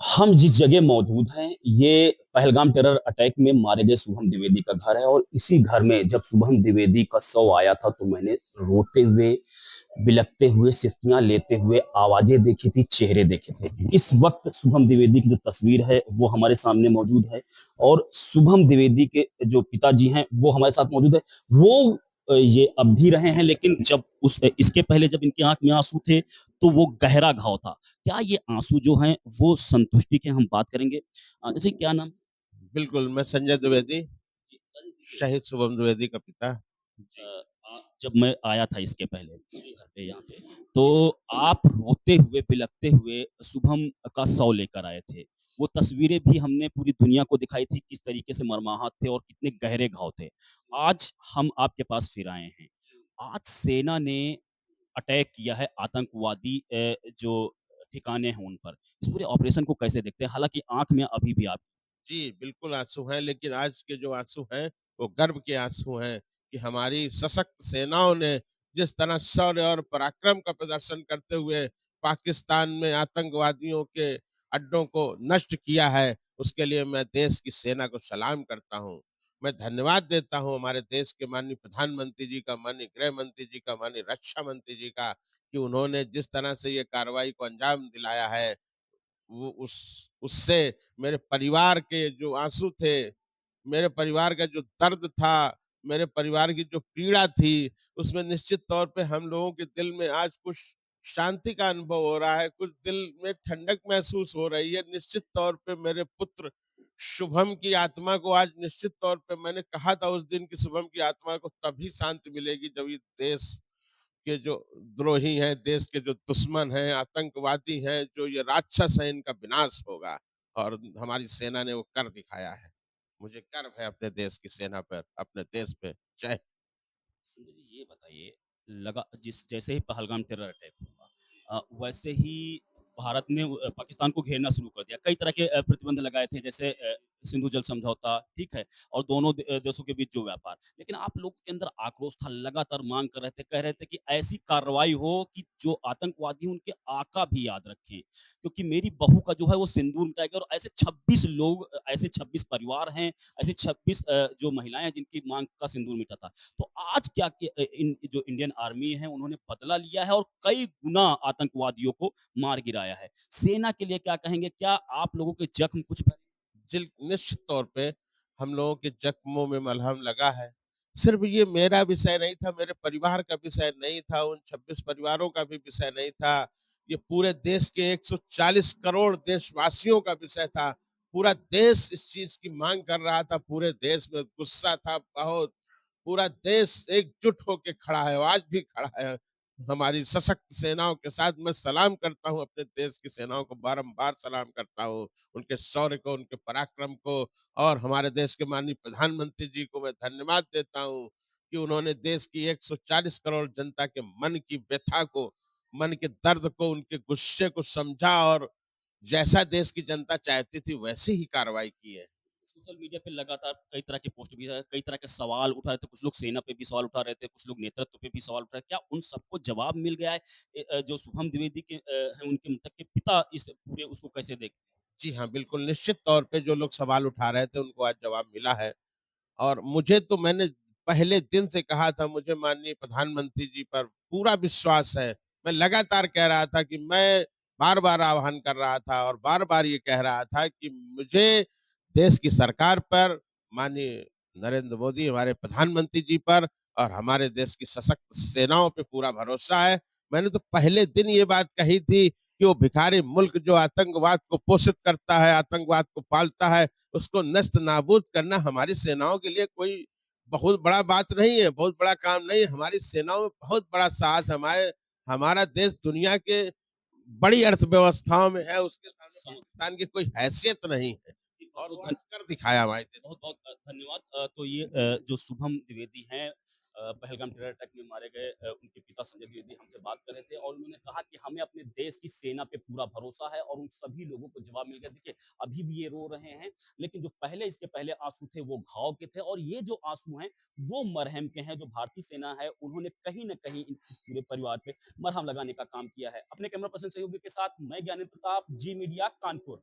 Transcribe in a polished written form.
हम जिस जगह मौजूद हैं, ये पहलगाम टेरर अटैक में मारे गए शुभम द्विवेदी का घर है और इसी घर में जब शुभम द्विवेदी का शव आया था, तो मैंने रोते हुए, बिलखते हुए, सिसकियाँ लेते हुए आवाज़ें देखी थी, चेहरे देखे थे। इस वक़्त शुभम द्विवेदी की जो तस्वीर है, वो हमारे सामने मौजूद है और शुभम द्विवेदी के जो पिताजी हैं, वो हमारे साथ मौजूद है। वो ये अब भी रहे हैं, लेकिन जब इसके पहले जब इनकी आँख में आँसू थे, तो वो गहरा घाव था। क्या ये आँसू जो हैं वो संतुष्टि के हम बात करेंगे? जैसे क्या नाम? बिल्कुल, मैं संजय द्विवेदी, जी, अरे जी, शहीद शुभम द्विवेदी का पिता। अ, जी, जब मैं आया था इसके पहले जी घर हाँ। पे यहाँ पे, तो आप रोते हुए, बिलखते हुए शुभम का शव लेकर आए थे। वो तस्वीरें भी हमने पूरी दुनिया को दिखाई थी, किस तरीके से मर्माहत थे और कितने गहरे घाव थे। आज हम आपके पास फिर आए हैं। आज सेना ने अटैक किया है आतंकवादी जो ठिकाने हैं उन पर। इस पूरे ऑपरेशन को कैसे देखते हैं? हालाँकि आँख में अभी भी आप जी, बिल्कुल आँसू हैं, लेकिन आज के जो आँसू हैं, वो गर्व के आँसू हैं कि हमारी सशक्त सेनाओं ने जिस तरह शौर्य और पराक्रम का प्रदर्शन करते हुए पाकिस्तान में आतंकवादियों के अड्डों को नष्ट किया है, उसके लिए मैं देश की सेना को सलाम करता हूँ। मैं धन्यवाद देता हूँ हमारे देश के माननीय प्रधानमंत्री जी का, माननीय गृह मंत्री जी का, माननीय रक्षा मंत्री जी का, कि उन्होंने जिस तरह से ये कार्रवाई को अंजाम दिलाया है, वो उससे मेरे परिवार के जो आँसू थे, मेरे परिवार का जो दर्द था, मेरे परिवार की जो पीड़ा थी, उसमें निश्चित तौर पे हम लोगों के दिल में आज कुछ शांति का अनुभव हो रहा है, कुछ दिल में ठंडक महसूस हो रही है। निश्चित तौर पे मेरे पुत्र शुभम की आत्मा को आज निश्चित तौर पे मैंने कहा था उस दिन कि शुभम की आत्मा को तभी शांति मिलेगी जब ये देश के जो द्रोही हैं, देश के जो दुश्मन हैं, आतंकवादी हैं, जो ये राक्षस हैं, इनका विनाश होगा और हमारी सेना ने वो कर दिखाया है। मुझे गर्व है अपने देश की सेना पर, अपने देश पे। जय संजय जी ये बताइए, लगा जिस जैसे ही पहलगाम टेरर अटैक हुआ, वैसे ही भारत ने पाकिस्तान को घेरना शुरू कर दिया। कई तरह के प्रतिबंध लगाए थे, जैसे सिंधु जल समझौता, ठीक है? और दोनों देशों के बीच जो व्यापार। लेकिन आप लोगों के अंदर आक्रोश था, लगातार माँग कर रहे थे, कह रहे थे कि ऐसी कार्रवाई हो कि जो आतंकवादी हैं, उनके आका भी याद रखें। क्योंकि मेरी बहू का जो है वो सिंदूर मिटाएगा और ऐसे 26 लोग, ऐसे 26 परिवार हैं, ऐसे 26 जो महिलाएँ हैं जिनकी माँग का सिंदूर मिटा था। तो आज क्या इन जो इंडियन आर्मी है उन्होंने बदला लिया है और कई गुना आतंकवादियों को मार गिराया है। सेना के लिए क्या कहेंगे? क्या आप लोगों के जख्म कुछ भरे? जिल निश्चित तौर पे हम लोगों के जख्मों में मलहम लगा है। सिर्फ़ ये मेरा विषय नहीं था, मेरे परिवार का विषय नहीं था, उन 26 परिवारों का भी विषय नहीं था। ये पूरे देश के 140 करोड़ देशवासियों का विषय था। पूरा देश इस चीज़ की माँग कर रहा था, पूरे देश में गुस्सा था बहुत। पूरा देश एकजुट होके खड़ा है और आज भी खड़ा है। हमारी सशक्त सेनाओं के साथ मैं सलाम करता हूँ, अपने देश की सेनाओं को बारंबार सलाम करता हूँ। उनके शौर्य को, उनके पराक्रम को और हमारे देश के माननीय प्रधानमंत्री जी को मैं धन्यवाद देता हूँ कि उन्होंने देश की 140 करोड़ जनता के मन की व्यथा को, मन के दर्द को, उनके गुस्से को समझा और जैसा देश की जनता चाहती थी वैसी ही कार्रवाई की है। सोशल मीडिया पे लगातार कई तरह के पोस्ट भी आए, कई तरह के सवाल उठा रहे थे, कुछ लोग सेना पे भी सवाल उठा रहे थे, कुछ लोग नेतृत्व पे भी सवाल उठा रहे थे। क्या उन सबको जवाब मिल गया है? जो शुभम द्विवेदी के हैं उनके मृतक के पिता इस पूरे उसको कैसे देखते हैं? जी हाँ, बिल्कुल निश्चित तौर पे जो लोग सवाल उठा रहे थे उनको आज जवाब मिला है। और मुझे तो मैंने पहले दिन से कहा था मुझे माननीय प्रधानमंत्री जी पर पूरा विश्वास है। मैं लगातार कह रहा था कि मैं बार-बार आह्वान कर रहा था और बार-बार ये कह रहा था कि मुझे देश की सरकार पर, माननीय नरेंद्र मोदी हमारे प्रधानमंत्री जी पर और हमारे देश की सशक्त सेनाओं पे पूरा भरोसा है। मैंने तो पहले दिन ये बात कही थी कि वो भिखारी मुल्क जो आतंकवाद को पोषित करता है, आतंकवाद को पालता है, उसको नस्त-नाबूद करना हमारी सेनाओं के लिए कोई बहुत बड़ा बात नहीं है, बहुत बड़ा काम नहीं है। हमारी सेनाओं में बहुत बड़ा साहस है। हमारा देश दुनिया के बड़ी अर्थव्यवस्थाओं में है, उसके सामने सम पाकिस्तान की कोई हैसियत नहीं है जी, और वो बहुत-बहुत आज कर दिखाया हमारे देश ने। बहुत-बहुत धन्यवाद। तो ये जो शुभम द्विवेदी हैं, पहलगाम टेरर अटैक में मारे गए, उनके पिता संजय द्विवेदी हमसे बात कर रहे थे और उन्होंने कहा कि हमें अपने देश की सेना पे पूरा भरोसा है और उन सभी लोगों को जवाब मिल गया। देखिए, अभी भी ये रो रहे हैं, लेकिन जो पहले इसके पहले आँसू थे वो घाव के थे और ये जो आँसू हैं वो मरहम के हैं। जो भारतीय सेना है उन्होंने कहीं न कहीं इस पूरे परिवार पे मरहम लगाने का काम किया है। अपने कैमरा पर्सन सहयोगी के साथ मैं ज्ञानेंद्र प्रताप, जी मीडिया कानपुर।